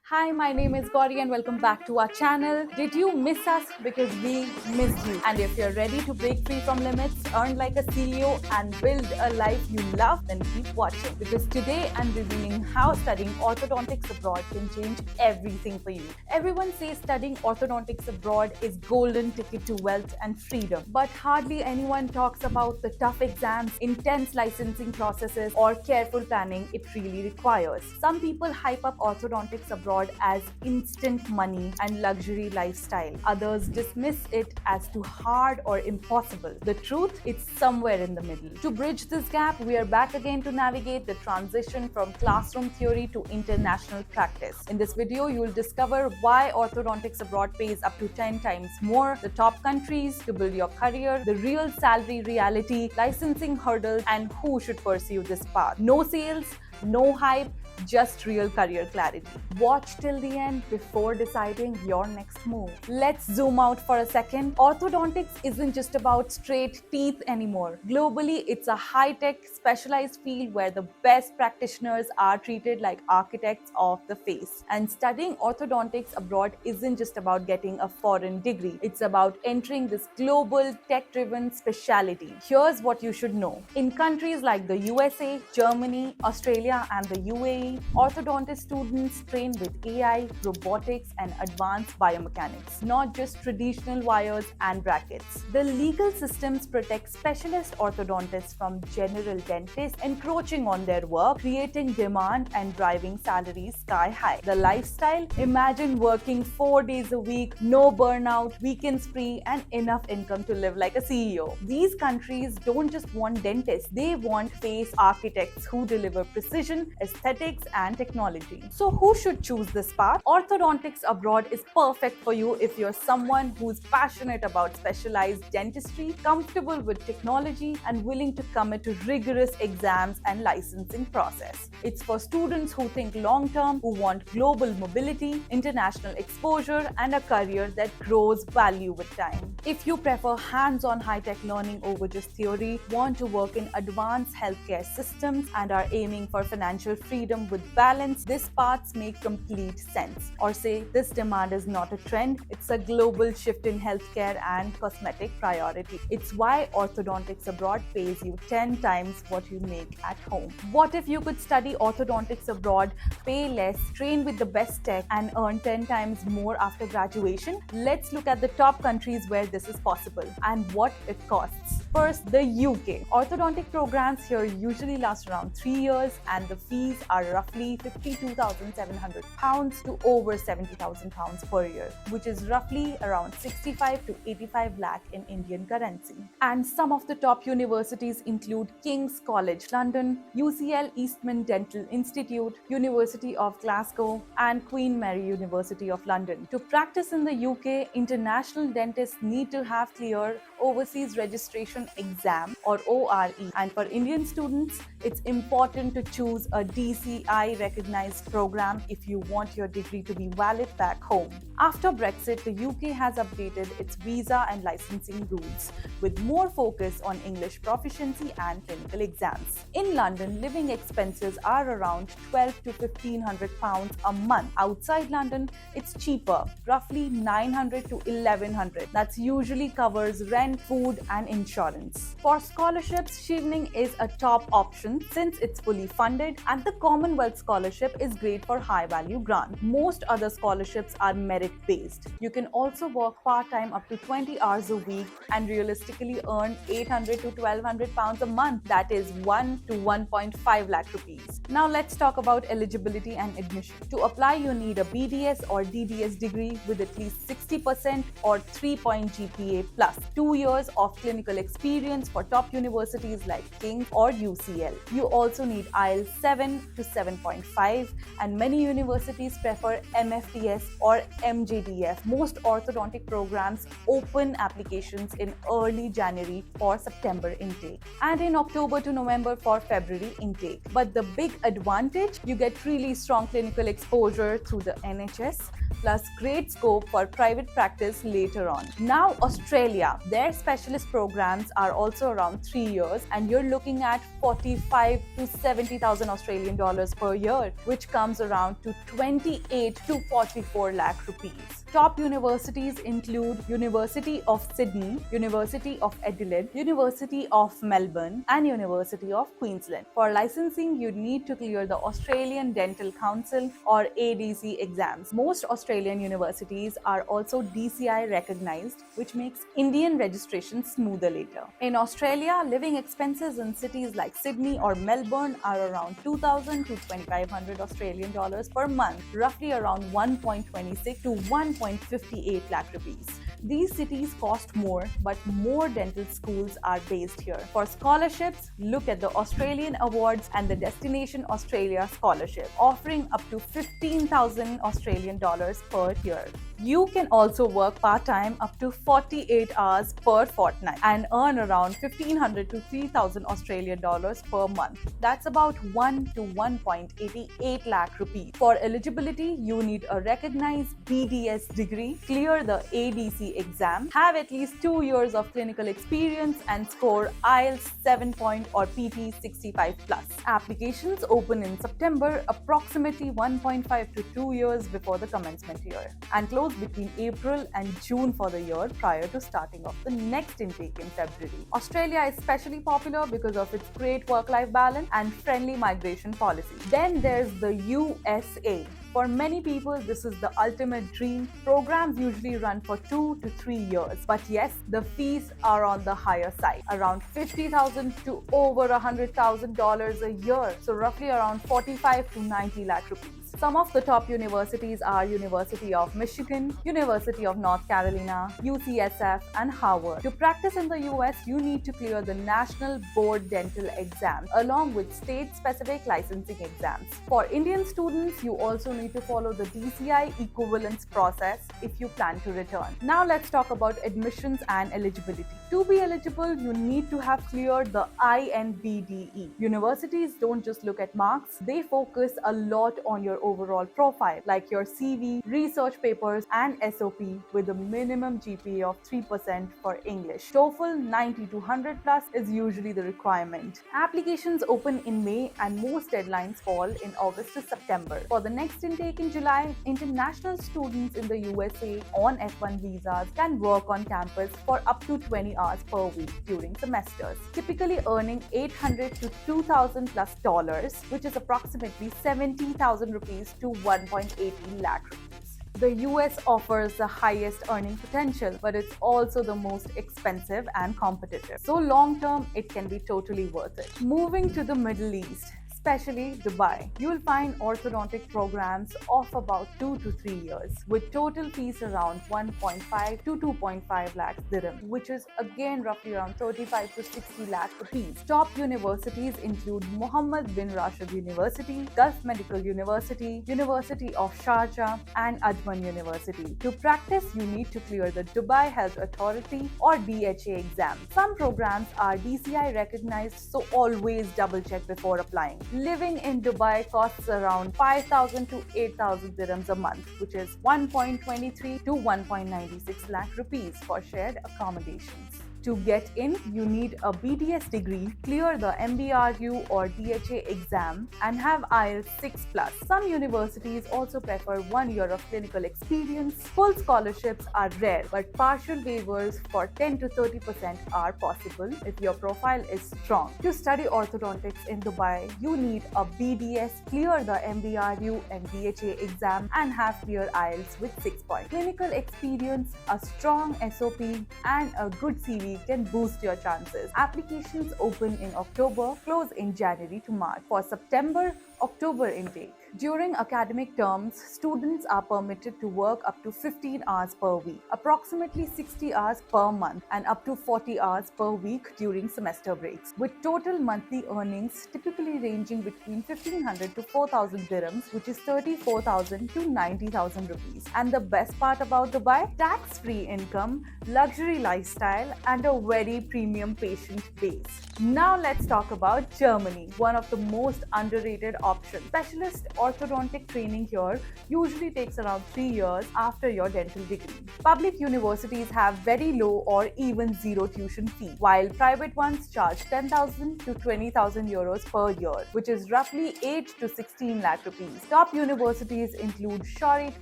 Hi, my name is Gauri and welcome back to our channel. Did you miss us? Because we missed you. And if you're ready to break free from limits, earn like a CEO and build a life you love, then keep watching. Because today I'm revealing how studying orthodontics abroad can change everything for you. Everyone says studying orthodontics abroad is golden ticket to wealth and freedom. But hardly anyone talks about the tough exams, intense licensing processes, or careful planning it really requires. Some people hype up orthodontics abroad as instant money and luxury lifestyle. Others dismiss it as too hard or impossible. The truth, it's somewhere in the middle. To bridge this gap, we are back again to navigate the transition from classroom theory to international practice. In this video, you will discover why orthodontics abroad pays up to 10 times more, the top countries to build your career, the real salary reality, licensing hurdles, and who should pursue this path. No sales, no hype, just real career clarity. Watch till the end before deciding your next move. Let's zoom out for a second. Orthodontics isn't just about straight teeth anymore. Globally, it's a high-tech, specialized field where the best practitioners are treated like architects of the face. And studying orthodontics abroad isn't just about getting a foreign degree. It's about entering this global, tech-driven specialty. Here's what you should know. In countries like the USA, Germany, Australia, and the UAE, orthodontist students train with AI, robotics, and advanced biomechanics, not just traditional wires and brackets. The legal systems protect specialist orthodontists from general dentists encroaching on their work, creating demand and driving salaries sky high. The lifestyle, imagine working 4 days a week, no burnout, weekends free, and enough income to live like a CEO. These countries don't just want dentists, they want face architects who deliver precision, aesthetics, and technology. So, who should choose this path? Orthodontics abroad is perfect for you if you're someone who's passionate about specialized dentistry, comfortable with technology, and willing to commit to rigorous exams and licensing process. It's for students who think long term, who want global mobility, international exposure, and a career that grows value with time. If you prefer hands-on high-tech learning over just theory, want to work in advanced healthcare systems, and are aiming for financial freedom with balance, this paths make complete sense. Or say this demand is not a trend, it's a global shift in healthcare and cosmetic priority. It's why orthodontics abroad pays you 10 times what you make at home. What if you could study orthodontics abroad, pay less, train with the best tech, and earn 10 times more after graduation? Let's look at the top countries where this is possible and what it costs. First, the UK. Orthodontic programs here usually last around 3 years and the fees are roughly £52,700 to over £70,000 per year, which is roughly around 65 to 85 lakh in Indian currency. And some of the top universities include King's College London, UCL Eastman Dental Institute, University of Glasgow, and Queen Mary University of London. To practice in the UK, international dentists need to have clear Overseas Registration Exam or ORE, and for Indian students, it's important to choose a DCI recognized program if you want your degree to be valid back home. After Brexit, the UK has updated its visa and licensing rules with more focus on English proficiency and clinical exams. In London, living expenses are around 12 to £1,500 a month. Outside London, it's cheaper, roughly 900 to 1100. That's usually covers rent, food, and insurance. For scholarships, Chevening is a top option since it's fully funded, and the Commonwealth Scholarship is great for high-value grants. Most other scholarships are merit-based. You can also work part-time up to 20 hours a week and realistically earn 800 to 1200 pounds a month. That is 1 to 1.5 lakh rupees. Now let's talk about eligibility and admission. To apply, you need a BDS or DDS degree with at least 60% or 3-point GPA plus 2 years of clinical experience for top universities like King or UCL. You also need IELTS 7 to 7.5, and many universities prefer MFDS or MJDF. Most orthodontic programs open applications in early January for September intake and in October to November for February intake. But the big advantage, you get really strong clinical exposure through the NHS plus great scope for private practice later on. Now Australia, their specialist programs placements are also around 3 years, and you're looking at 45 to 70,000 Australian dollars per year, which comes around to 28 to 44 lakh rupees. Top universities include University of Sydney, University of Adelaide, University of Melbourne, and University of Queensland. For licensing, you need to clear the Australian Dental Council or ADC exams. Most Australian universities are also DCI recognized, which makes Indian registration smoother later. In Australia, living expenses in cities like Sydney or Melbourne are around 2,000 to 2,500 Australian dollars per month, roughly around 1.26 to 1.58 lakh rupees. These cities cost more, but more dental schools are based here. For scholarships, look at the Australian Awards and the Destination Australia Scholarship, offering up to 15,000 Australian dollars per year. You can also work part-time up to 48 hours per fortnight and earn around 1,500 to 3,000 Australian dollars per month. That's about 1 to 1.88 lakh rupees. For eligibility, you need a recognized BDS degree, clear the ADC exam, have at least 2 years of clinical experience, and score IELTS 7 point or PT 65 plus. Applications open in September, approximately 1.5 to 2 years before the commencement year, and close between April and June for the year prior to starting off the next intake in February. Australia is especially popular because of its great work-life balance and friendly migration policy. Then there's the USA. For many people, this is the ultimate dream. Programs usually run for 2 to 3 years. But yes, the fees are on the higher side, around $50,000 to over $100,000 a year. So roughly around 45 to 90 lakh rupees. Some of the top universities are University of Michigan, University of North Carolina, UCSF, and Harvard. To practice in the US, you need to clear the National Board Dental exam along with state-specific licensing exams. For Indian students, you also need to follow the DCI equivalence process if you plan to return. Now let's talk about admissions and eligibility. To be eligible, you need to have cleared the INBDE. Universities don't just look at marks, they focus a lot on your overall profile, like your CV, research papers, and SOP with a minimum GPA of 3% for English. TOEFL 90 to 100 plus is usually the requirement. Applications open in May and most deadlines fall in August to September. For the next intake in July, international students in the USA on F1 visas can work on campus for up to 20 hours per week during semesters, typically earning $800 to $2,000 plus dollars, which is approximately 70,000 rupees to 1.80 lakh rupees. The US offers the highest earning potential, but it's also the most expensive and competitive. So long term, it can be totally worth it. Moving to the Middle East, especially Dubai, you will find orthodontic programs of about 2 to 3 years with total fees around 1.5 to 2.5 lakhs dirham, which is again roughly around 35 to 60 lakh rupees. Top universities include Mohammed bin Rashid University, Gulf Medical University, University of Sharjah, and Ajman University. To practice, you need to clear the Dubai Health Authority or DHA exam. Some programs are DCI recognized, so always double check before applying. Living in Dubai costs around 5,000 to 8,000 dirhams a month, which is 1.23 to 1.96 lakh rupees for shared accommodations. To get in, you need a BDS degree, clear the MBRU or DHA exam, and have IELTS 6 plus. Some universities also prefer 1 year of clinical experience. Full scholarships are rare, but partial waivers for 10 to 30% are possible if your profile is strong. To study orthodontics in Dubai, you need a BDS, clear the MBRU and DHA exam, and have clear IELTS with 6 points. Clinical experience, a strong SOP, and a good CV can boost your chances. Applications open in October, close in January to March. For September, October intake. During academic terms, students are permitted to work up to 15 hours per week, approximately 60 hours per month, and up to 40 hours per week during semester breaks, with total monthly earnings typically ranging between 1,500 to 4,000 dirhams, which is 34,000 to 90,000 rupees. And the best part about Dubai? Tax-free income, luxury lifestyle, and a very premium patient base. Now let's talk about Germany, one of the most underrated options. Specialist orthodontic training here usually takes around 3 years after your dental degree. Public universities have very low or even zero tuition fee, while private ones charge 10,000 to 20,000 euros per year, which is roughly 8 to 16 lakh rupees. Top universities include Charité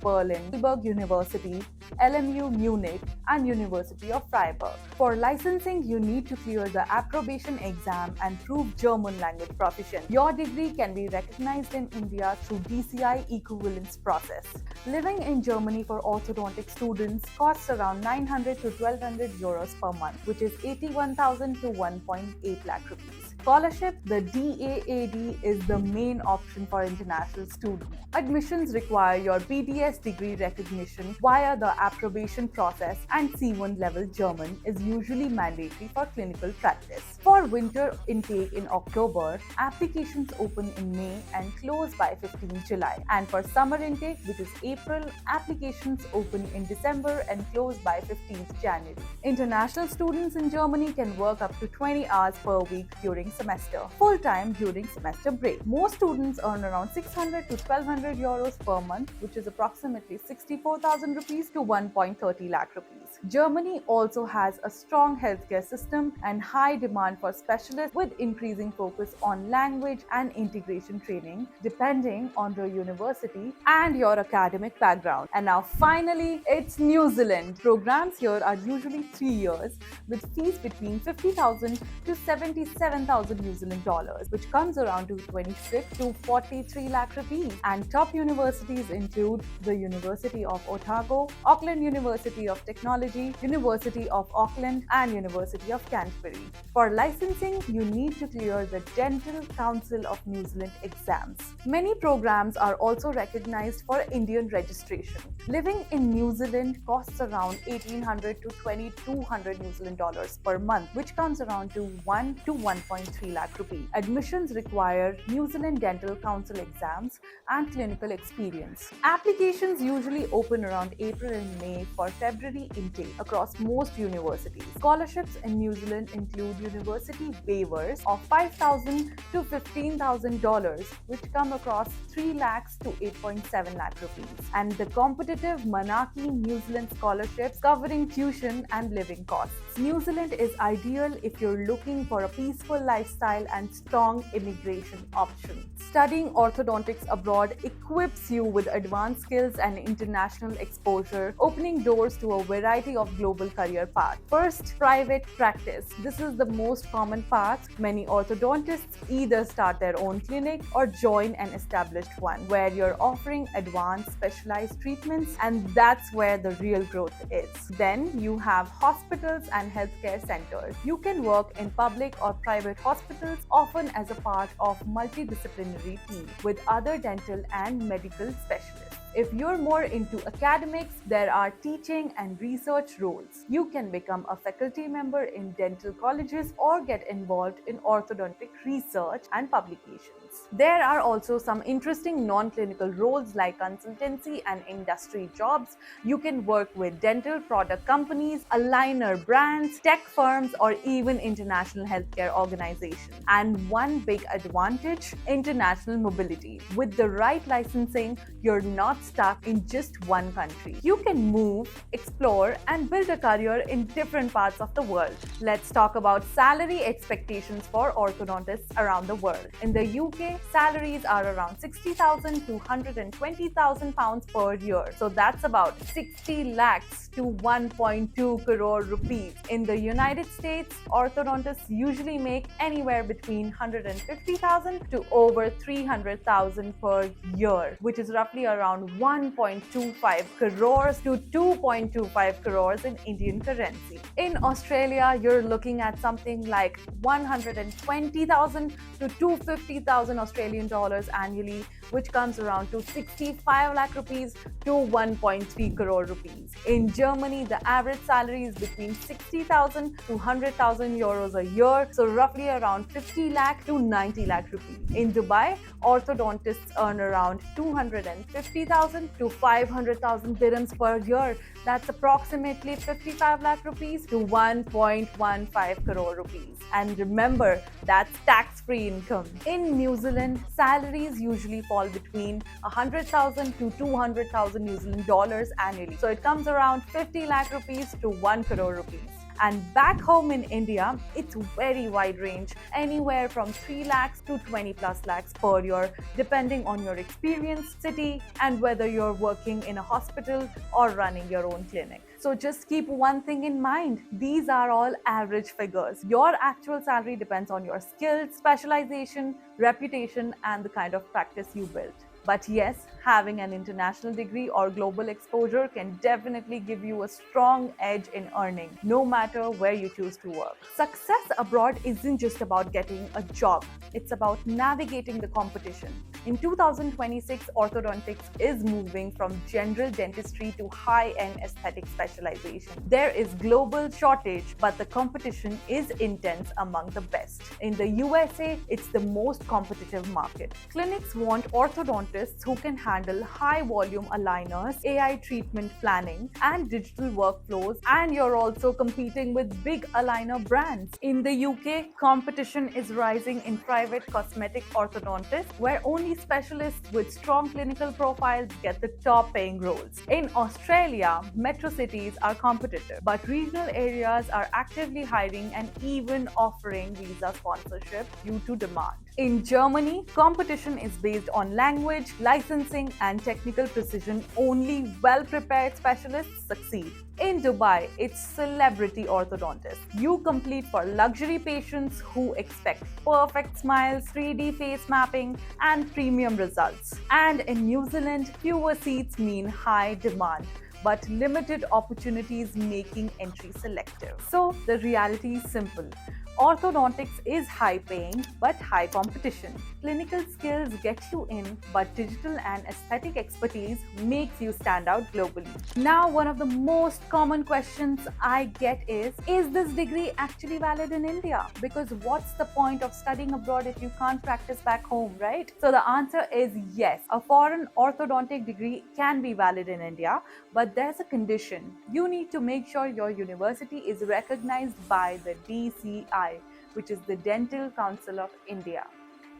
Berlin, Heidelberg University, LMU Munich, and University of Freiburg. For licensing, you need to clear the approbation exam and prove German language proficient. Your degree can be recognized in India through DCI equivalence process. Living in Germany for orthodontic students costs around 900 to 1200 euros per month, which is 81,000 to 1.8 lakh rupees. Scholarship, the DAAD is the main option for international students. Admissions require your BDS degree recognition via the approbation process, and C1 level German is usually mandatory for clinical practice. For winter intake in October, applications open in May and close by 15 July. And for summer intake, which is April, applications open in December and close by 15th January. International students in Germany can work up to 20 hours per week during semester, full-time during semester break. Most students earn around 600 to 1200 euros per month, which is approximately 64,000 rupees to 1.30 lakh rupees. Germany also has a strong healthcare system and high demand for specialists, with increasing focus on language and integration training depending on the university and your academic background. And now finally, it's New Zealand. Programs here are usually 3 years with fees between 50,000 to 77,000 New Zealand dollars, which comes around to 26 to 43 lakh rupees. And top universities include the University of Otago, Auckland University of Technology, University of Auckland, and University of Canterbury. For licensing, you need to clear the Dental Council of New Zealand exams. Many programs are also recognized for Indian registration. Living in New Zealand costs around 1,800 to 2,200 New Zealand dollars per month, which comes around to 1 to 1.3 lakh rupees. Admissions require New Zealand Dental Council exams and clinical experience. Applications usually open around April and May for February intake across most universities. Scholarships in New Zealand include university waivers of $5,000 to $15,000, which come across 3 lakhs to 8.7 lakh rupees, and the competitive Manaki New Zealand scholarships covering tuition and living costs. New Zealand is ideal if you're looking for a peaceful lifestyle and strong immigration options. Studying orthodontics abroad equips you with advanced skills and international exposure, opening doors to a variety of global career paths. First, private practice. This is the most common path. Many orthodontists either start their own clinic or join an established one where you're offering advanced specialized treatments, and that's where the real growth is. Then you have hospitals and healthcare centers. You can work in public or private hospitals, often as a part of multidisciplinary team with other dental and medical specialists. If you're more into academics, there are teaching and research roles. You can become a faculty member in dental colleges or get involved in orthodontic research and publications. There are also some interesting non-clinical roles like consultancy and industry jobs. You can work with dental product companies, aligner brands, tech firms, or even international healthcare organizations. And one big advantage, international mobility. With the right licensing, you're not stuck in just one country. You can move, explore, and build a career in different parts of the world. Let's talk about salary expectations for orthodontists around the world. In the UK, salaries are around 60,000 to 120,000 pounds per year. So that's about 60 lakhs to 1.2 crore rupees. In the United States, orthodontists usually make anywhere between 150,000 to over 300,000 per year, which is roughly around 1.25 crores to 2.25 crores in Indian currency. In Australia, you're looking at something like 120,000 to 250,000 Australian dollars annually, which comes around to 65 lakh rupees to 1.3 crore rupees. In Germany, the average salary is between 60,000 to 100,000 euros a year, so roughly around 50 lakh to 90 lakh rupees. In Dubai, orthodontists earn around 250,000 100,000 to 500,000 dirhams per year. That's approximately 55 lakh rupees to 1.15 crore rupees. And remember, that's tax-free income. In New Zealand, salaries usually fall between 100,000 to 200,000 New Zealand dollars annually. So it comes around 50 lakh rupees to 1 crore rupees. And back home in India, it's very wide range, anywhere from 3 lakhs to 20 plus lakhs per year, depending on your experience, city, and whether you're working in a hospital or running your own clinic. So just keep one thing in mind. These are all average figures. Your actual salary depends on your skills, specialization, reputation, and the kind of practice you build. But yes, having an international degree or global exposure can definitely give you a strong edge in earning, no matter where you choose to work. Success abroad isn't just about getting a job, it's about navigating the competition. In 2026, orthodontics is moving from general dentistry to high-end aesthetic specialization. There is global shortage, but the competition is intense among the best. In the USA, it's the most competitive market. Clinics want orthodontists who can handle high volume aligners, AI treatment planning, and digital workflows, and you're also competing with big aligner brands. In the UK, competition is rising in private cosmetic orthodontists, where only specialists with strong clinical profiles get the top paying roles. In Australia, metro cities are competitive, but regional areas are actively hiring and even offering visa sponsorship due to demand. In Germany, competition is based on language, licensing, and technical precision. Only well-prepared specialists succeed. In Dubai, it's celebrity orthodontists. You compete for luxury patients who expect perfect smiles, 3D face mapping, and premium results. And in New Zealand, fewer seats mean high demand, but limited opportunities, making entry selective. So the reality is simple. Orthodontics is high paying but high competition. Clinical skills get you in, but digital and aesthetic expertise makes you stand out globally. Now, one of the most common questions I get is this degree actually valid in India? Because what's the point of studying abroad if you can't practice back home, right? So the answer is yes. A foreign orthodontic degree can be valid in India, but there's a condition. You need to make sure your university is recognized by the DCI, which is the Dental Council of India.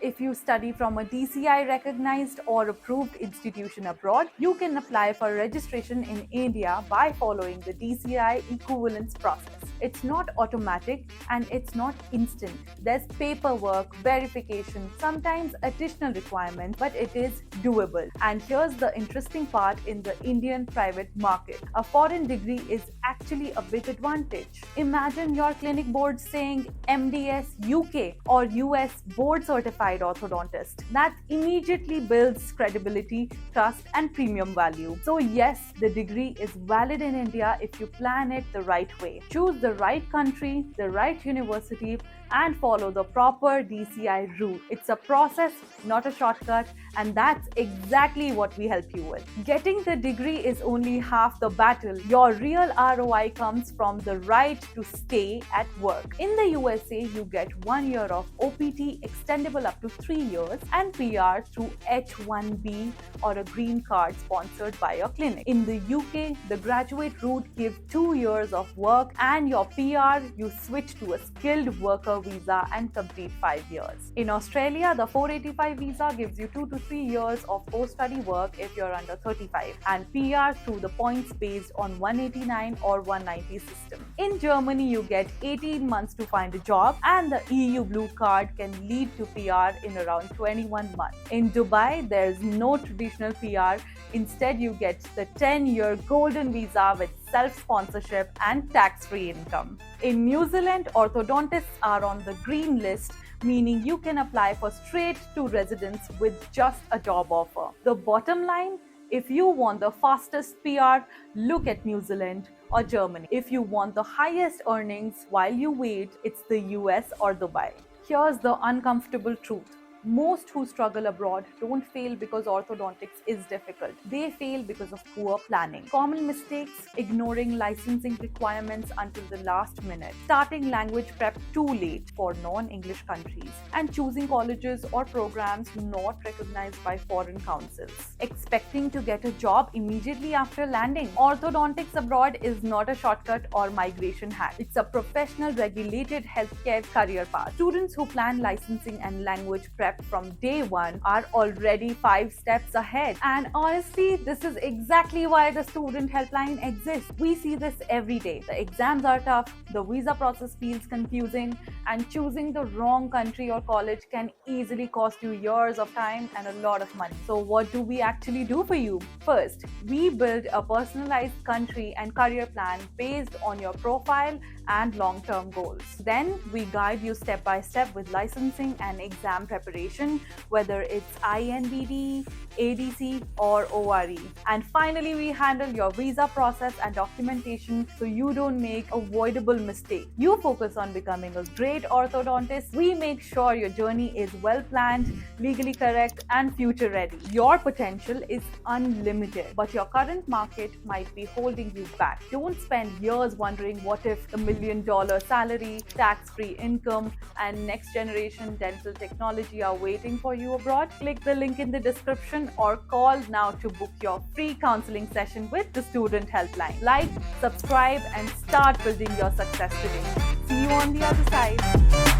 If you study from a DCI recognized or approved institution abroad, you can apply for registration in India by following the DCI equivalence process. It's not automatic and it's not instant. There's paperwork, verification, sometimes additional requirements, but it is doable. And here's the interesting part in the Indian private market. A foreign degree is actually a big advantage. Imagine your clinic board saying MDS UK or US board certified orthodontist. That immediately builds credibility, trust, and premium value. So yes, the degree is valid in India if you plan it the right way. Choose the right country, the right university, and follow the proper DCI route. It's a process, not a shortcut, and that's exactly what we help you with. Getting the degree is only half the battle. Your real ROI comes from the right to stay at work. In the USA, you get 1 year of OPT extendable up to 3 years and PR through H1B or a green card sponsored by your clinic. In the UK, the graduate route gives 2 years of work, and your PR, you switch to a skilled worker visa and complete 5 years. In Australia, the 485 visa gives you 2 to 3 years of post-study work if you're under 35, and PR through the points based on 189 or 190 system. In Germany, you get 18 months to find a job, and the EU Blue Card can lead to PR in around 21 months. In Dubai, there's no traditional PR. Instead, you get the 10-year golden visa with self-sponsorship and tax-free income. In New Zealand, orthodontists are on the green list, meaning you can apply for straight to residence with just a job offer. The bottom line, if you want the fastest PR, look at New Zealand or Germany. If you want the highest earnings while you wait, it's the US or Dubai. Here's the uncomfortable truth. Most who struggle abroad don't fail because orthodontics is difficult. They fail because of poor planning. Common mistakes: ignoring licensing requirements until the last minute, starting language prep too late for non-English countries, and choosing colleges or programs not recognized by foreign councils. Expecting to get a job immediately after landing. Orthodontics abroad is not a shortcut or migration hack. It's a professional, regulated healthcare career path. Students who plan licensing and language prep from day one are already 5 steps ahead. And honestly, this is exactly why the student helpline exists. We see this every day. The exams are tough, the visa process feels confusing, and choosing the wrong country or college can easily cost you years of time and a lot of money. So, what do we actually do for you? First, we build a personalized country and career plan based on your profile and long-term goals. Then, we guide you step by step with licensing and exam preparation, whether it's INBD, ADC, or ORE. And finally, we handle your visa process and documentation so you don't make avoidable mistakes. You focus on becoming a great orthodontist. We make sure your journey is well planned, legally correct, and future ready. Your potential is unlimited, but your current market might be holding you back. Don't spend years wondering what if the $1 million salary, tax-free income, and next generation dental technology are waiting for you abroad. Click the link in the description or call now to book your free counseling session with the Student Helpline. Like, subscribe, and start building your success today. See you on the other side.